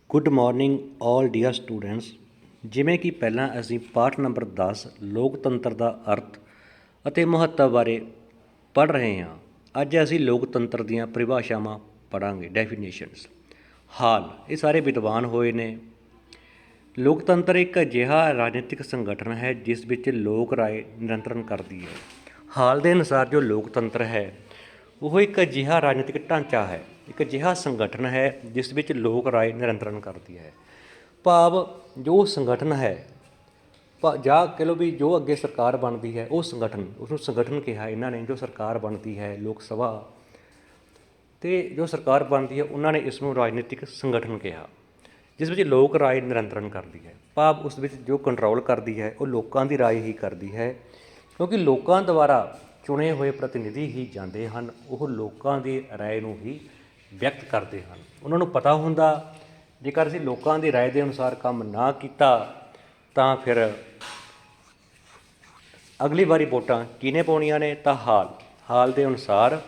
Good morning ਆਲ dear students. ਜਿਵੇਂ ਕਿ ਪਹਿਲਾਂ ਅਸੀਂ ਪਾਠ ਨੰਬਰ 10 ਲੋਕਤੰਤਰ ਦਾ ਅਰਥ ਅਤੇ ਮਹੱਤਵ ਬਾਰੇ ਪੜ੍ਹ ਰਹੇ ਹਾਂ। ਅੱਜ ਅਸੀਂ ਲੋਕਤੰਤਰ ਦੀਆਂ ਪਰਿਭਾਸ਼ਾਵਾਂ ਪੜ੍ਹਾਂਗੇ, ਡੈਫੀਨੇਸ਼ਨਸ। ਹਾਲ ਇਹ ਸਾਰੇ ਵਿਦਵਾਨ ਹੋਏ ਨੇ। ਲੋਕਤੰਤਰ ਇੱਕ ਅਜਿਹਾ ਰਾਜਨੀਤਿਕ ਸੰਗਠਨ ਹੈ ਜਿਸ ਵਿੱਚ ਲੋਕ ਰਾਏ ਨਿਯੰਤਰਣ ਕਰਦੀ ਹੈ। ਹਾਲ ਦੇ ਅਨੁਸਾਰ ਜੋ ਲੋਕਤੰਤਰ ਹੈ ਉਹ ਇੱਕ ਅਜਿਹਾ ਰਾਜਨੀਤਿਕ ਢਾਂਚਾ ਹੈ, ਇੱਕ ਅਜਿਹਾ ਸੰਗਠਨ ਹੈ ਜਿਸ ਵਿੱਚ ਲੋਕ ਰਾਏ ਨਿਯੰਤਰਣ ਕਰਦੀ ਹੈ। ਭਾਵ ਜੋ ਸੰਗਠਨ ਹੈ ਜਾਂ ਕਹਿ ਲਓ ਵੀ ਜੋ ਅੱਗੇ ਸਰਕਾਰ ਬਣਦੀ ਹੈ ਉਹ ਸੰਗਠਨ, ਉਸਨੂੰ ਸੰਗਠਨ ਕਿਹਾ ਇਹਨਾਂ ਨੇ। ਜੋ ਸਰਕਾਰ ਬਣਦੀ ਹੈ ਲੋਕ ਸਭਾ ਅਤੇ ਜੋ ਸਰਕਾਰ ਬਣਦੀ ਹੈ ਉਹਨਾਂ ਨੇ ਇਸ ਨੂੰ ਰਾਜਨੀਤਿਕ ਸੰਗਠਨ ਕਿਹਾ, ਜਿਸ ਵਿੱਚ ਲੋਕ ਰਾਏ ਨਿਯੰਤਰਣ ਕਰਦੀ ਹੈ। ਭਾਵ ਉਸ ਵਿੱਚ ਜੋ ਕੰਟਰੋਲ ਕਰਦੀ ਹੈ ਉਹ ਲੋਕਾਂ ਦੀ ਰਾਏ ਹੀ ਕਰਦੀ ਹੈ, ਕਿਉਂਕਿ ਲੋਕਾਂ ਦੁਆਰਾ ਚੁਣੇ ਹੋਏ ਪ੍ਰਤੀਨਿਧੀ ਹੀ ਜਾਂਦੇ ਹਨ। ਉਹ ਲੋਕਾਂ ਦੀ ਰਾਏ ਨੂੰ ਹੀ ਵਿਅਕਤ ਕਰਦੇ ਹਨ। ਉਹਨਾਂ ਨੂੰ ਪਤਾ ਹੁੰਦਾ ਜੇਕਰ ਅਸੀਂ ਲੋਕਾਂ ਦੀ ਰਾਏ ਦੇ ਅਨੁਸਾਰ ਕੰਮ ਨਾ ਕੀਤਾ ਤਾਂ ਫਿਰ ਅਗਲੀ ਵਾਰੀ ਵੋਟਾਂ ਕਿਹਨੇ ਪਾਉਣੀਆਂ ਨੇ, ਤਾਂ ਹਾਲ ਦੇ ਅਨੁਸਾਰ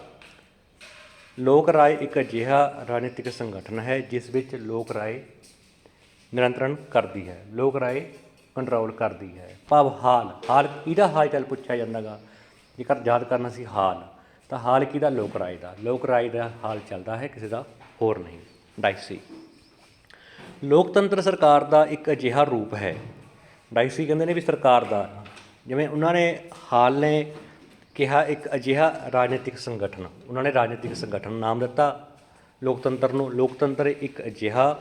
ਲੋਕ ਰਾਏ ਇੱਕ ਅਜਿਹਾ ਰਾਜਨੀਤਿਕ ਸੰਗਠਨ ਹੈ ਜਿਸ ਵਿੱਚ ਲੋਕ ਰਾਏ ਨਿਯੰਤਰਣ ਕਰਦੀ ਹੈ, ਲੋਕ ਰਾਏ ਕੰਟਰੋਲ ਕਰਦੀ ਹੈ। ਭਾਵ ਹਾਲ ਕਿਹਦਾ ਹਾਲ ਚਾਲ ਪੁੱਛਿਆ ਜਾਂਦਾ ਗਾ, ਜੇਕਰ ਯਾਦ ਕਰਨਾ ਸੀ ਹਾਲ, ਤਾਂ ਹਾਲ ਕਿਹਦਾ? ਲੋਕ ਰਾਏ ਦਾ। ਲੋਕ ਰਾਏ ਦਾ ਹਾਲ ਚੱਲਦਾ ਹੈ, ਕਿਸੇ ਦਾ ਹੋਰ ਨਹੀਂ। ਡਾਇਸੀ ਲੋਕਤੰਤਰ ਸਰਕਾਰ ਦਾ ਇੱਕ ਅਜਿਹਾ ਰੂਪ ਹੈ। ਡਾਇਸੀ ਕਹਿੰਦੇ ਨੇ ਵੀ ਸਰਕਾਰ ਦਾ, ਜਿਵੇਂ ਉਹਨਾਂ ਨੇ ਹਾਲ ਨੇ ਕਿਹਾ ਇੱਕ ਅਜਿਹਾ ਰਾਜਨੀਤਿਕ ਸੰਗਠਨ, ਉਹਨਾਂ ਨੇ ਰਾਜਨੀਤਿਕ ਸੰਗਠਨ ਨਾਮ ਦਿੱਤਾ ਲੋਕਤੰਤਰ ਨੂੰ। ਲੋਕਤੰਤਰ ਇੱਕ ਅਜਿਹਾ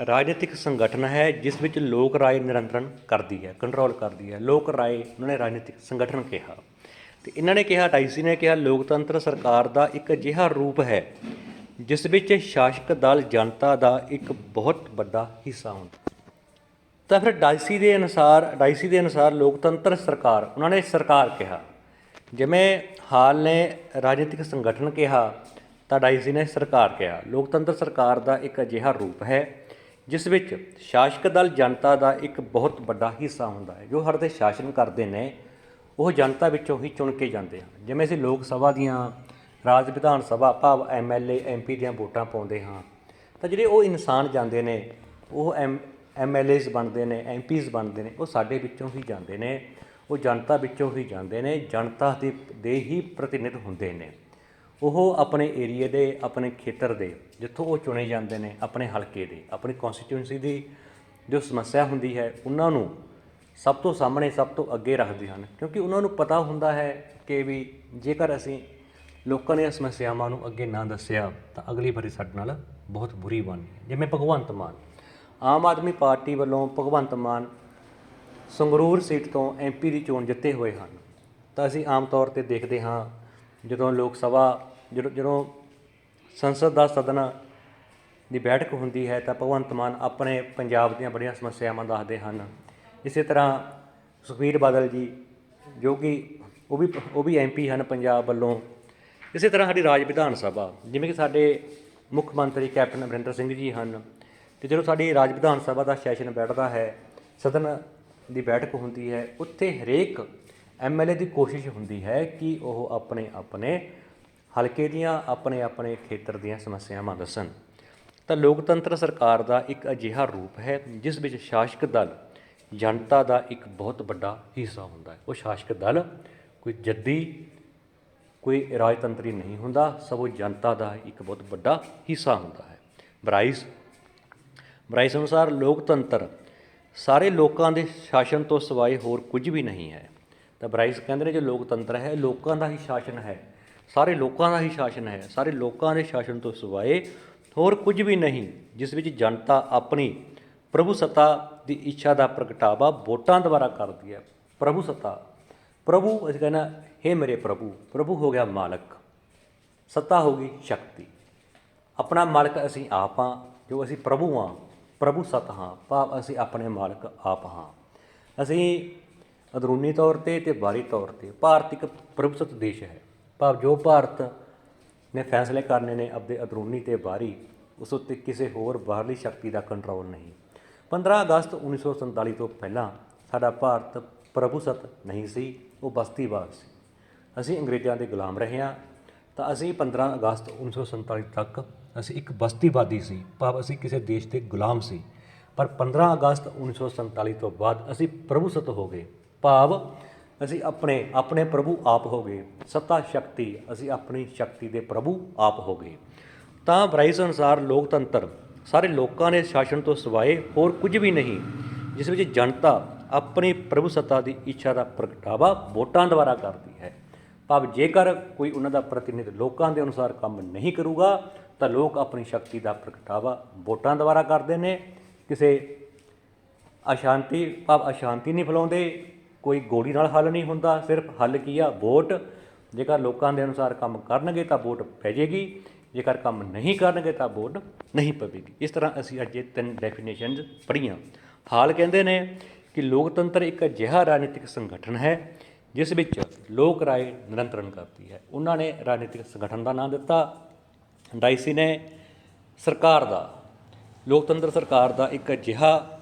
ਰਾਜਨੀਤਿਕ ਸੰਗਠਨ ਹੈ ਜਿਸ ਵਿੱਚ ਲੋਕ ਰਾਏ ਨਿਯੰਤਰਣ ਕਰਦੀ ਹੈ, ਕੰਟਰੋਲ ਕਰਦੀ ਹੈ। ਲੋਕ ਰਾਏ ਉਹਨਾਂ ਨੇ ਰਾਜਨੀਤਿਕ ਸੰਗਠਨ ਕਿਹਾ। ਅਤੇ ਇਹਨਾਂ ਨੇ ਕਿਹਾ, ਡਾਇਸੀ ਨੇ ਕਿਹਾ, ਲੋਕਤੰਤਰ ਸਰਕਾਰ ਦਾ ਇੱਕ ਅਜਿਹਾ ਰੂਪ ਹੈ ਜਿਸ ਵਿੱਚ ਸ਼ਾਸਕ ਦਲ ਜਨਤਾ ਦਾ ਇੱਕ ਬਹੁਤ ਵੱਡਾ ਹਿੱਸਾ ਹੁੰਦਾ। ਤਾਂ ਫਿਰ ਡਾਇਸੀ ਦੇ ਅਨੁਸਾਰ ਲੋਕਤੰਤਰ ਸਰਕਾਰ, ਉਹਨਾਂ ਨੇ ਸਰਕਾਰ ਕਿਹਾ। ਜਿਵੇਂ ਹਾਲ ਨੇ ਰਾਜਨੀਤਿਕ ਸੰਗਠਨ ਕਿਹਾ ਤਾਂ ਡਾਇਸੀ ਨੇ ਸਰਕਾਰ ਕਿਹਾ। ਲੋਕਤੰਤਰ ਸਰਕਾਰ ਦਾ ਇੱਕ ਅਜਿਹਾ ਰੂਪ ਹੈ ਜਿਸ ਵਿੱਚ ਸ਼ਾਸਕ ਦਲ ਜਨਤਾ ਦਾ ਇੱਕ ਬਹੁਤ ਵੱਡਾ ਹਿੱਸਾ ਹੁੰਦਾ ਹੈ। ਜੋ ਸਾਡੇ 'ਤੇ ਸ਼ਾਸਨ ਕਰਦੇ ਨੇ ਉਹ ਜਨਤਾ ਵਿੱਚੋਂ ਹੀ ਚੁਣ ਕੇ ਜਾਂਦੇ ਹਨ। ਜਿਵੇਂ ਅਸੀਂ ਲੋਕ ਸਭਾ ਦੀਆਂ, ਰਾਜ ਵਿਧਾਨ ਸਭਾ ਭਾਵ MLA MP ਦੀਆਂ ਵੋਟਾਂ ਪਾਉਂਦੇ ਹਾਂ, ਤਾਂ ਜਿਹੜੇ ਉਹ ਇਨਸਾਨ ਜਾਂਦੇ ਨੇ ਉਹ MLAs ਬਣਦੇ ਨੇ, MPs ਬਣਦੇ ਨੇ, ਉਹ ਸਾਡੇ ਵਿੱਚੋਂ ਹੀ ਜਾਂਦੇ ਨੇ, ਉਹ ਜਨਤਾ ਵਿੱਚੋਂ ਹੀ ਜਾਂਦੇ ਨੇ, ਜਨਤਾ ਦੇ ਹੀ ਪ੍ਰਤੀਨਿਧ ਹੁੰਦੇ ਨੇ। ਉਹ ਆਪਣੇ ਏਰੀਏ ਦੇ, ਆਪਣੇ ਖੇਤਰ ਦੇ, ਜਿੱਥੋਂ ਉਹ ਚੁਣੇ ਜਾਂਦੇ ਨੇ, ਆਪਣੇ ਹਲਕੇ ਦੇ, ਆਪਣੀ ਕੌਂਸਟੀਟਿਊਂਸੀ ਦੀ ਜੋ ਸਮੱਸਿਆ ਹੁੰਦੀ ਹੈ ਉਹਨਾਂ ਨੂੰ ਸਭ ਤੋਂ ਸਾਹਮਣੇ, ਸਭ ਤੋਂ ਅੱਗੇ ਰੱਖਦੇ ਹਨ, ਕਿਉਂਕਿ ਉਹਨਾਂ ਨੂੰ ਪਤਾ ਹੁੰਦਾ ਹੈ ਕਿ ਵੀ ਜੇਕਰ ਅਸੀਂ ਲੋਕਾਂ ਦੀਆਂ ਸਮੱਸਿਆਵਾਂ ਨੂੰ ਅੱਗੇ ਨਾ ਦੱਸਿਆ ਤਾਂ ਅਗਲੀ ਵਾਰੀ ਸਾਡੇ ਨਾਲ ਬਹੁਤ ਬੁਰੀ ਬਣਨੀ। ਜਿਵੇਂ ਭਗਵੰਤ ਮਾਨ, ਆਮ ਆਦਮੀ ਪਾਰਟੀ ਵੱਲੋਂ ਭਗਵੰਤ ਮਾਨ ਸੰਗਰੂਰ ਸੀਟ ਤੋਂ MP ਦੀ ਚੋਣ ਜਿੱਤੇ ਹੋਏ ਹਨ। ਤਾਂ ਅਸੀਂ ਆਮ ਤੌਰ 'ਤੇ ਦੇਖਦੇ ਹਾਂ ਜਦੋਂ ਲੋਕ ਸਭਾ, ਜਦੋਂ ਸੰਸਦ ਦਾ ਸਦਨ ਦੀ ਬੈਠਕ ਹੁੰਦੀ ਹੈ ਤਾਂ ਭਗਵੰਤ ਮਾਨ ਆਪਣੇ ਪੰਜਾਬ ਦੀਆਂ ਬੜੀਆਂ ਸਮੱਸਿਆਵਾਂ ਦੱਸਦੇ ਹਨ। ਇਸੇ ਤਰ੍ਹਾਂ ਸੁਖਬੀਰ ਬਾਦਲ ਜੀ, ਜੋ ਕਿ ਉਹ ਵੀ MP ਹਨ ਪੰਜਾਬ ਵੱਲੋਂ। ਇਸੇ ਤਰ੍ਹਾਂ ਸਾਡੀ ਰਾਜ ਵਿਧਾਨ ਸਭਾ, ਜਿਵੇਂ ਕਿ ਸਾਡੇ ਮੁੱਖ ਮੰਤਰੀ ਕੈਪਟਨ ਅਮਰਿੰਦਰ ਸਿੰਘ ਜੀ ਹਨ। ਅਤੇ ਜਦੋਂ ਸਾਡੀ ਰਾਜ ਵਿਧਾਨ ਸਭਾ ਦਾ ਸੈਸ਼ਨ ਬੈਠਦਾ ਹੈ, ਸਦਨ ਦੀ ਬੈਠਕ ਹੁੰਦੀ ਹੈ, ਉੱਥੇ ਹਰੇਕ MLA ਦੀ ਕੋਸ਼ਿਸ਼ ਹੁੰਦੀ ਹੈ ਕਿ ਉਹ ਆਪਣੇ ਹਲਕੇ ਦੀਆਂ, ਆਪਣੇ ਖੇਤਰ ਦੀਆਂ ਸਮੱਸਿਆਵਾਂ ਦੱਸਣ। ਤਾਂ ਲੋਕਤੰਤਰ ਸਰਕਾਰ ਦਾ ਇੱਕ ਅਜਿਹਾ ਰੂਪ ਹੈ ਜਿਸ ਵਿੱਚ ਸ਼ਾਸਕ ਦਲ ਜਨਤਾ ਦਾ ਇੱਕ ਬਹੁਤ ਵੱਡਾ ਹਿੱਸਾ ਹੁੰਦਾ ਹੈ। ਉਹ ਸ਼ਾਸਕ ਦਲ ਕੋਈ ਜੱਦੀ, ਕੋਈ ਰਾਜਤੰਤਰੀ ਨਹੀਂ ਹੁੰਦਾ, ਸਗੋਂ ਜਨਤਾ ਦਾ ਇੱਕ ਬਹੁਤ ਵੱਡਾ ਹਿੱਸਾ ਹੁੰਦਾ ਹੈ। ਬਰਾਈਸ ਅਨੁਸਾਰ ਲੋਕਤੰਤਰ ਸਾਰੇ ਲੋਕਾਂ ਦੇ ਸ਼ਾਸਨ ਤੋਂ ਸਿਵਾਏ ਹੋਰ ਕੁਝ ਵੀ ਨਹੀਂ ਹੈ। ਤਾਂ ਬਰਾਈਸ ਕਹਿੰਦੇ ਨੇ ਜੋ ਲੋਕਤੰਤਰ ਹੈ ਲੋਕਾਂ ਦਾ ਹੀ ਸ਼ਾਸਨ ਹੈ, ਸਾਰੇ ਲੋਕਾਂ ਦਾ ਹੀ ਸ਼ਾਸਨ ਹੈ, ਸਾਰੇ ਲੋਕਾਂ ਦੇ ਸ਼ਾਸਨ ਤੋਂ ਸਿਵਾਏ ਹੋਰ ਕੁਝ ਵੀ ਨਹੀਂ, ਜਿਸ ਵਿੱਚ ਜਨਤਾ ਆਪਣੀ ਪ੍ਰਭੂਸੱਤਾ ਦੀ ਇੱਛਾ ਦਾ ਪ੍ਰਗਟਾਵਾ ਵੋਟਾਂ ਦੁਆਰਾ ਕਰਦੀ ਹੈ। ਪ੍ਰਭੂ ਅਸੀਂ ਕਹਿੰਦਾ ਹੇ ਮੇਰੇ ਪ੍ਰਭੂ ਹੋ ਗਿਆ ਮਾਲਕ, ਸੱਤਾ ਹੋ ਗਈ ਸ਼ਕਤੀ। ਆਪਣਾ ਮਾਲਕ ਅਸੀਂ ਆਪ ਹਾਂ, ਜੋ ਅਸੀਂ ਪ੍ਰਭੂ ਹਾਂ, ਪ੍ਰਭੂ ਸੱਤ ਹਾਂ, ਭਾਵ ਅਸੀਂ ਆਪਣੇ ਮਾਲਕ ਆਪ ਹਾਂ। ਅਸੀਂ ਅੰਦਰੂਨੀ ਤੌਰ 'ਤੇ ਅਤੇ ਬਾਹਰੀ ਤੌਰ 'ਤੇ, ਭਾਰਤ ਇੱਕ ਪ੍ਰਭੂਸੱਤ ਦੇਸ਼ ਹੈ। ਭਾਵ ਜੋ ਭਾਰਤ ਨੇ ਫੈਸਲੇ ਕਰਨੇ ਨੇ ਆਪਣੇ ਅੰਦਰੂਨੀ ਅਤੇ ਬਾਹਰੀ, ਉਸ ਉੱਤੇ ਕਿਸੇ ਹੋਰ ਬਾਹਰਲੀ ਸ਼ਕਤੀ ਦਾ ਕੰਟਰੋਲ ਨਹੀਂ। 15 ਅਗਸਤ 1947 ਤੋਂ ਪਹਿਲਾਂ ਸਾਡਾ ਭਾਰਤ ਪ੍ਰਭੂਸੱਤ ਨਹੀਂ ਸੀ, ਉਹ ਬਸਤੀਵਾਦ ਸੀ। ਅਸੀਂ ਅੰਗਰੇਜ਼ਾਂ ਦੇ ਗੁਲਾਮ ਰਹੇ ਹਾਂ। ਤਾਂ ਅਸੀਂ 15 ਅਗਸਤ 1947 ਤੱਕ ਅਸੀਂ ਇੱਕ ਬਸਤੀਵਾਦੀ ਸੀ, ਭਾਵ ਅਸੀਂ ਕਿਸੇ ਦੇਸ਼ ਦੇ ਗੁਲਾਮ ਸੀ। ਪਰ 15 ਅਗਸਤ 1947 ਤੋਂ ਬਾਅਦ ਅਸੀਂ ਪ੍ਰਭੂਸੱਤ ਹੋ ਗਏ, ਭਾਵ ਅਸੀਂ ਆਪਣੇ ਪ੍ਰਭੂ ਆਪ ਹੋ ਗਏ। ਸੱਤਾ ਸ਼ਕਤੀ, ਅਸੀਂ ਆਪਣੀ ਸ਼ਕਤੀ ਦੇ ਪ੍ਰਭੂ ਆਪ ਹੋ ਗਏ। ਤਾਂ ਬਰਾਈਸ ਅਨੁਸਾਰ ਲੋਕਤੰਤਰ ਸਾਰੇ ਲੋਕਾਂ ਦੇ ਸ਼ਾਸਨ ਤੋਂ ਸਿਵਾਏ ਹੋਰ ਕੁਝ ਵੀ ਨਹੀਂ, ਜਿਸ ਵਿੱਚ ਜਨਤਾ ਆਪਣੀ ਪ੍ਰਭੂ ਸੱਤਾ ਦੀ ਇੱਛਾ ਦਾ ਪ੍ਰਗਟਾਵਾ ਵੋਟਾਂ ਦੁਆਰਾ ਕਰਦੀ ਹੈ। ਭਾਵ ਜੇਕਰ ਕੋਈ ਉਹਨਾਂ ਦਾ ਪ੍ਰਤੀਨਿਧ ਲੋਕਾਂ ਦੇ ਅਨੁਸਾਰ ਕੰਮ ਨਹੀਂ ਕਰੂਗਾ ਤਾਂ ਲੋਕ ਆਪਣੀ ਸ਼ਕਤੀ ਦਾ ਪ੍ਰਗਟਾਵਾ ਵੋਟਾਂ ਦੁਆਰਾ ਕਰਦੇ ਨੇ। ਕਿਸੇ ਅਸ਼ਾਂਤੀ ਨਹੀਂ ਫੈਲਾਉਂਦੇ, ਕੋਈ ਗੋਲੀ ਨਾਲ ਹੱਲ ਨਹੀਂ ਹੁੰਦਾ, ਸਿਰਫ ਹੱਲ ਕੀ ਆ? ਵੋਟ। ਜੇਕਰ ਲੋਕਾਂ ਦੇ ਅਨੁਸਾਰ ਕੰਮ ਕਰਨਗੇ ਤਾਂ ਵੋਟ ਪੈ ਜਾਏਗੀ, ਜੇਕਰ ਕੰਮ ਨਹੀਂ ਕਰਨਗੇ ਤਾਂ ਵੋਟ ਨਹੀਂ ਪਵੇਗੀ। ਇਸ ਤਰ੍ਹਾਂ ਅਸੀਂ ਅੱਜ ਇਹ 3 ਡੈਫੀਨੇਸ਼ਨਸ ਪੜ੍ਹੀਆਂ। ਹਾਲ ਕਹਿੰਦੇ ਨੇ ਕਿ ਲੋਕਤੰਤਰ ਇੱਕ ਅਜਿਹਾ ਰਾਜਨੀਤਿਕ ਸੰਗਠਨ ਹੈ ਜਿਸ ਵਿੱਚ ਲੋਕ ਰਾਏ ਨਿਰੰਤਰਨ ਕਰਦੀ ਹੈ। ਉਹਨਾਂ ਨੇ ਰਾਜਨੀਤਿਕ ਸੰਗਠਨ ਦਾ ਨਾਮ ਦਿੱਤਾ। ਡਾਇਸੀ ਨੇ ਸਰਕਾਰ ਦਾ, ਲੋਕਤੰਤਰ ਸਰਕਾਰ ਦਾ ਇੱਕ ਅਜਿਹਾ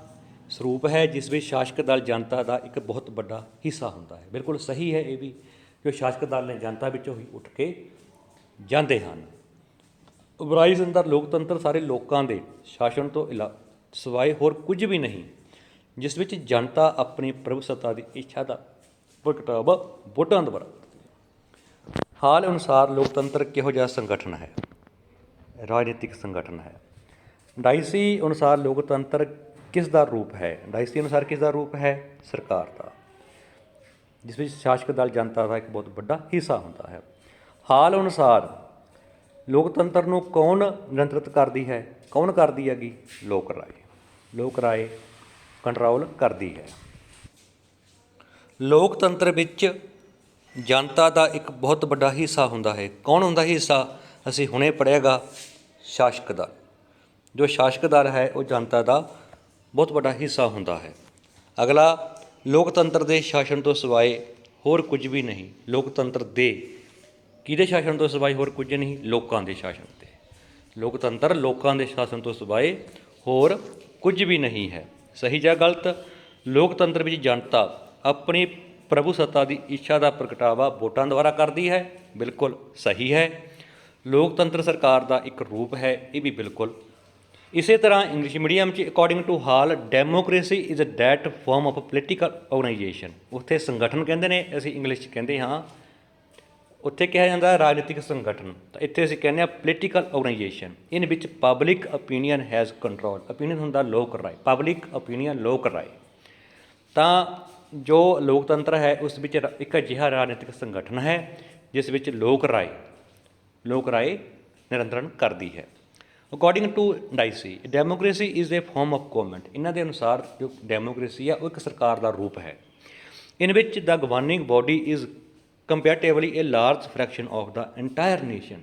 ਸਰੂਪ ਹੈ ਜਿਸ ਵਿੱਚ ਸ਼ਾਸਕ ਦਲ ਜਨਤਾ ਦਾ ਇੱਕ ਬਹੁਤ ਵੱਡਾ ਹਿੱਸਾ ਹੁੰਦਾ ਹੈ। ਬਿਲਕੁਲ ਸਹੀ ਹੈ ਇਹ ਵੀ, ਕਿ ਸ਼ਾਸਕ ਦਲ ਨੇ ਜਨਤਾ ਵਿੱਚੋਂ ਹੀ ਉੱਠ ਕੇ ਜਾਂਦੇ ਹਨ। ਬਰਾਈਸ ਅੰਦਰ ਲੋਕਤੰਤਰ ਸਾਰੇ ਲੋਕਾਂ ਦੇ ਸ਼ਾਸਨ ਤੋਂ ਸਿਵਾਏ ਹੋਰ ਕੁਝ ਵੀ ਨਹੀਂ, ਜਿਸ ਵਿੱਚ ਜਨਤਾ ਆਪਣੀ ਪ੍ਰਭੂਸੱਤਾ ਦੀ ਇੱਛਾ ਦਾ ਪ੍ਰਗਟਾਵਾ ਵੋਟਾਂ ਦੁਆਰਾ। ਹਾਲ ਅਨੁਸਾਰ ਲੋਕਤੰਤਰ ਕਿਹੋ ਜਿਹਾ ਸੰਗਠਨ ਹੈ? ਰਾਜਨੀਤਿਕ ਸੰਗਠਨ ਹੈ। ਡਾਇਸੀ ਅਨੁਸਾਰ ਲੋਕਤੰਤਰ ਕਿਸ ਦਾ ਰੂਪ ਹੈ? ਡਾਇਸੀ ਅਨੁਸਾਰ ਕਿਸ ਦਾ ਰੂਪ ਹੈ? ਸਰਕਾਰ ਦਾ, ਜਿਸ ਵਿੱਚ ਸ਼ਾਸਕ ਦਲ ਜਨਤਾ ਦਾ ਇੱਕ ਬਹੁਤ ਵੱਡਾ ਹਿੱਸਾ ਹੁੰਦਾ ਹੈ। ਹਾਲ ਅਨੁਸਾਰ ਲੋਕਤੰਤਰ ਨੂੰ ਕੌਣ ਨਿਯੰਤਰਿਤ ਕਰਦੀ ਹੈ? ਕੌਣ ਕਰਦੀ ਹੈਗੀ? ਲੋਕ ਰਾਏ। ਲੋਕ ਰਾਏ ਕੰਟਰੋਲ ਕਰਦੀ ਹੈ। ਲੋਕਤੰਤਰ ਵਿੱਚ ਜਨਤਾ ਦਾ ਇੱਕ ਬਹੁਤ ਵੱਡਾ ਹਿੱਸਾ ਹੁੰਦਾ ਹੈ। ਕੌਣ ਹੁੰਦਾ ਹਿੱਸਾ? ਅਸੀਂ ਹੁਣੇ ਪੜ੍ਹਿਆਗਾ, ਸ਼ਾਸਕ ਦਲ। ਜੋ ਸ਼ਾਸਕ ਦਲ ਹੈ ਉਹ ਜਨਤਾ ਦਾ ਬਹੁਤ ਵੱਡਾ ਹਿੱਸਾ ਹੁੰਦਾ ਹੈ। ਅਗਲਾ, ਲੋਕਤੰਤਰ ਦੇ ਸ਼ਾਸਨ ਤੋਂ ਸਿਵਾਏ ਹੋਰ ਕੁਝ ਵੀ ਨਹੀਂ। ਲੋਕਤੰਤਰ ਦੇ ਕਿਹਦੇ ਸ਼ਾਸਨ ਤੋਂ ਸਿਵਾਏ ਹੋਰ ਕੁਝ ਨਹੀਂ? ਲੋਕਾਂ ਦੇ ਸ਼ਾਸਨ 'ਤੇ। ਲੋਕਤੰਤਰ ਲੋਕਾਂ ਦੇ ਸ਼ਾਸਨ ਤੋਂ ਸਿਵਾਏ ਹੋਰ ਕੁਝ ਵੀ ਨਹੀਂ ਹੈ। ਸਹੀ ਜਾਂ ਗਲਤ? ਲੋਕਤੰਤਰ ਵਿੱਚ ਜਨਤਾ ਆਪਣੀ ਪ੍ਰਭੂ ਸੱਤਾ ਦੀ ਇੱਛਾ ਦਾ ਪ੍ਰਗਟਾਵਾ ਵੋਟਾਂ ਦੁਆਰਾ ਕਰਦੀ ਹੈ। ਬਿਲਕੁਲ ਸਹੀ ਹੈ। ਲੋਕਤੰਤਰ ਸਰਕਾਰ ਦਾ ਇੱਕ ਰੂਪ ਹੈ। ਇਹ ਵੀ ਬਿਲਕੁਲ। ਇਸੇ ਤਰ੍ਹਾਂ ਇੰਗਲਿਸ਼ ਮੀਡੀਅਮ 'ਚ according to Hall, democracy is that form of political organisation. ਉੱਥੇ ਸੰਗਠਨ ਕਹਿੰਦੇ ਨੇ, ਅਸੀਂ ਇੰਗਲਿਸ਼ 'ਚ ਕਹਿੰਦੇ ਹਾਂ, ਉੱਥੇ ਕਿਹਾ ਜਾਂਦਾ ਰਾਜਨੀਤਿਕ ਸੰਗਠਨ, ਤਾਂ ਇੱਥੇ ਅਸੀਂ ਕਹਿੰਦੇ ਹਾਂ ਪੋਲੀਟੀਕਲ ਆਰਗੇਨਾਈਜੇਸ਼ਨ। ਇਨ ਵਿੱਚ public opinion has control. Opinion ਹੁੰਦਾ ਲੋਕ ਰਾਏ, ਪਬਲਿਕ ਓਪੀਨੀਅਨ ਲੋਕ ਰਾਏ। ਤਾਂ ਜੋ ਲੋਕਤੰਤਰ ਹੈ ਉਸ ਵਿੱਚ ਇੱਕ ਅਜਿਹਾ ਰਾਜਨੀਤਿਕ ਸੰਗਠਨ ਹੈ ਜਿਸ ਵਿੱਚ ਲੋਕ ਰਾਏ ਨਿਰੰਤਰਨ ਕਰਦੀ ਹੈ। According to Dicey, democracy is a form of government. ਇਹਨਾਂ ਦੇ ਅਨੁਸਾਰ ਜੋ ਡੈਮੋਕ੍ਰੇਸੀ ਆ ਉਹ ਇੱਕ ਸਰਕਾਰ ਦਾ ਰੂਪ ਹੈ। ਇਨ ਵਿੱਚ the governing body is comparatively a large fraction of the entire nation.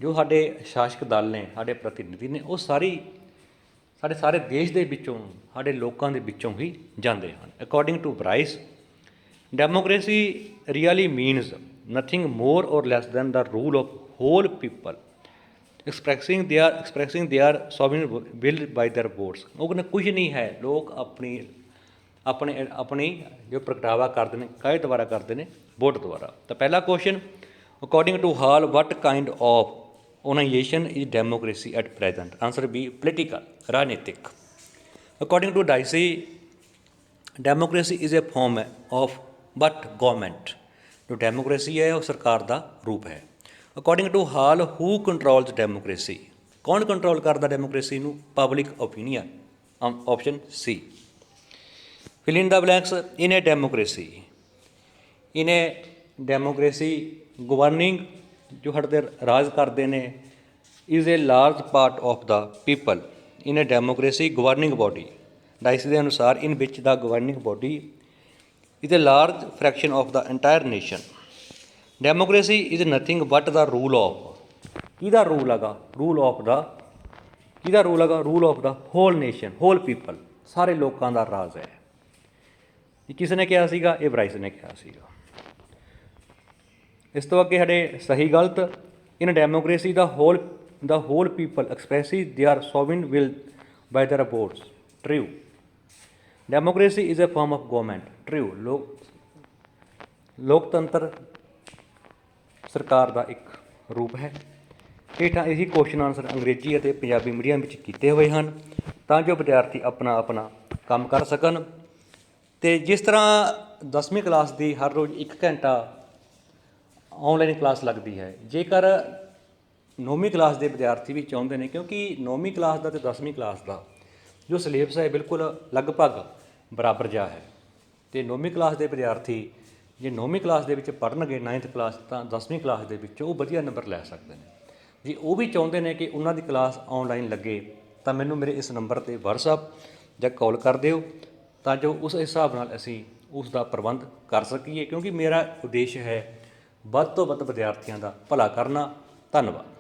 ਜੋ ਸਾਡੇ ਸ਼ਾਸਕ ਦਲ ਨੇ, ਸਾਡੇ ਪ੍ਰਤੀਨਿਧੀ ਨੇ, ਉਹ ਸਾਡੇ ਸਾਰੇ ਦੇਸ਼ ਦੇ ਵਿੱਚੋਂ, ਸਾਡੇ ਲੋਕਾਂ ਦੇ ਵਿੱਚੋਂ ਹੀ ਜਾਂਦੇ ਹਨ। According to Bryce, democracy really means nothing more or less than the rule of whole people expressing their sovereign will by their votes। ਉਹ ਕਹਿੰਦੇ ਕੁਝ ਨਹੀਂ ਹੈ, ਲੋਕ ਆਪਣੀ ਜੋ ਪ੍ਰਗਟਾਵਾ ਕਰਦੇ ਨੇ ਕਾਹਦੇ ਦੁਆਰਾ ਕਰਦੇ ਨੇ? ਵੋਟ ਦੁਆਰਾ। ਤਾਂ ਪਹਿਲਾ question, according to Hall what kind of organisation is democracy at present? Answer B, political, ਰਾਜਨੀਤਿਕ। According to Dicey, democracy is a form of but government. ਜੋ ਡੈਮੋਕ੍ਰੇਸੀ ਹੈ ਉਹ ਸਰਕਾਰ ਦਾ ਰੂਪ ਹੈ। According to Hall, who controls democracy? ਕੌਣ control ਕਰਦਾ ਡੈਮੋਕ੍ਰੇਸੀ ਨੂੰ? Public opinion. Option C. Fill in the blanks. In a democracy governing, ਜੋ ਸਾਡੇ ਰਾਜ ਕਰਦੇ ਨੇ, is a large part of the people. In a democracy governing body, Dicey ਦੇ ਅਨੁਸਾਰ, ਇਨ ਵਿਚ the governing body is a large fraction of the entire nation. Democracy is nothing but the rule of. ਕਿਹਦਾ rule ਹੈਗਾ? Rule of the whole nation, whole people, ਸਾਰੇ ਲੋਕਾਂ ਦਾ ਰਾਜ ਹੈ। ਇਹ ਕਿਸ ਨੇ ਕਿਹਾ ਸੀਗਾ? ਇਹ ਬਰਾਈਸ ਨੇ ਕਿਹਾ ਸੀਗਾ। ਇਸ ਤੋਂ ਅੱਗੇ ਸਾਡੇ ਸਹੀ ਗਲਤ। In democracy the whole people expresses their sovereign will by their votes. True. Democracy is a form of government. True. ਲੋਕਤੰਤਰ ਸਰਕਾਰ ਦਾ ਇੱਕ ਰੂਪ ਹੈ। ਹੇਠਾਂ ਇਹੀ ਕੁਐਸਚਨ ਆਨਸਰ ਅੰਗਰੇਜ਼ੀ ਅਤੇ ਪੰਜਾਬੀ ਮੀਡੀਅਮ ਵਿੱਚ ਕੀਤੇ ਹੋਏ ਹਨ ਤਾਂ ਜੋ ਵਿਦਿਆਰਥੀ ਆਪਣਾ ਆਪਣਾ ਕੰਮ ਕਰ ਸਕਣ। ਅਤੇ ਜਿਸ ਤਰ੍ਹਾਂ 10ਵੀਂ ਕਲਾਸ ਦੀ ਹਰ ਰੋਜ਼ 1 ਘੰਟਾ ਆਨਲਾਈਨ ਕਲਾਸ ਲੱਗਦੀ ਹੈ, ਜੇਕਰ 9ਵੀਂ ਕਲਾਸ ਦੇ ਵਿਦਿਆਰਥੀ ਵੀ ਚਾਹੁੰਦੇ ਨੇ, ਕਿਉਂਕਿ 9ਵੀਂ ਕਲਾਸ ਦਾ ਅਤੇ 10ਵੀਂ ਕਲਾਸ ਦਾ ਜੋ ਸਿਲੇਬਸ ਹੈ ਬਿਲਕੁਲ ਲਗਭਗ ਬਰਾਬਰ ਜਿਹਾ ਹੈ। ਅਤੇ 9ਵੀਂ ਕਲਾਸ ਦੇ ਵਿਦਿਆਰਥੀ ਜੇ 9ਵੀਂ ਕਲਾਸ ਦੇ ਵਿੱਚ ਪੜ੍ਹਨਗੇ 9th ਕਲਾਸ, ਤਾਂ 10ਵੀਂ ਕਲਾਸ ਦੇ ਵਿੱਚ ਉਹ ਵਧੀਆ ਨੰਬਰ ਲੈ ਸਕਦੇ ਨੇ। ਜੇ ਉਹ ਵੀ ਚਾਹੁੰਦੇ ਨੇ ਕਿ ਉਹਨਾਂ ਦੀ ਕਲਾਸ ਆਨਲਾਈਨ ਲੱਗੇ ਤਾਂ ਮੈਨੂੰ ਮੇਰੇ ਇਸ ਨੰਬਰ 'ਤੇ ਵਟਸਐਪ ਜਾਂ ਕਾਲ ਕਰ ਦਿਓ, ਤਾਂ ਜੋ ਉਸ ਹਿਸਾਬ ਨਾਲ ਅਸੀਂ ਉਸ ਦਾ ਪ੍ਰਬੰਧ ਕਰ ਸਕੀਏ, ਕਿਉਂਕਿ ਮੇਰਾ ਉਦੇਸ਼ ਹੈ ਵੱਧ ਤੋਂ ਵੱਧ ਵਿਦਿਆਰਥੀਆਂ ਦਾ ਭਲਾ ਕਰਨਾ। ਧੰਨਵਾਦ।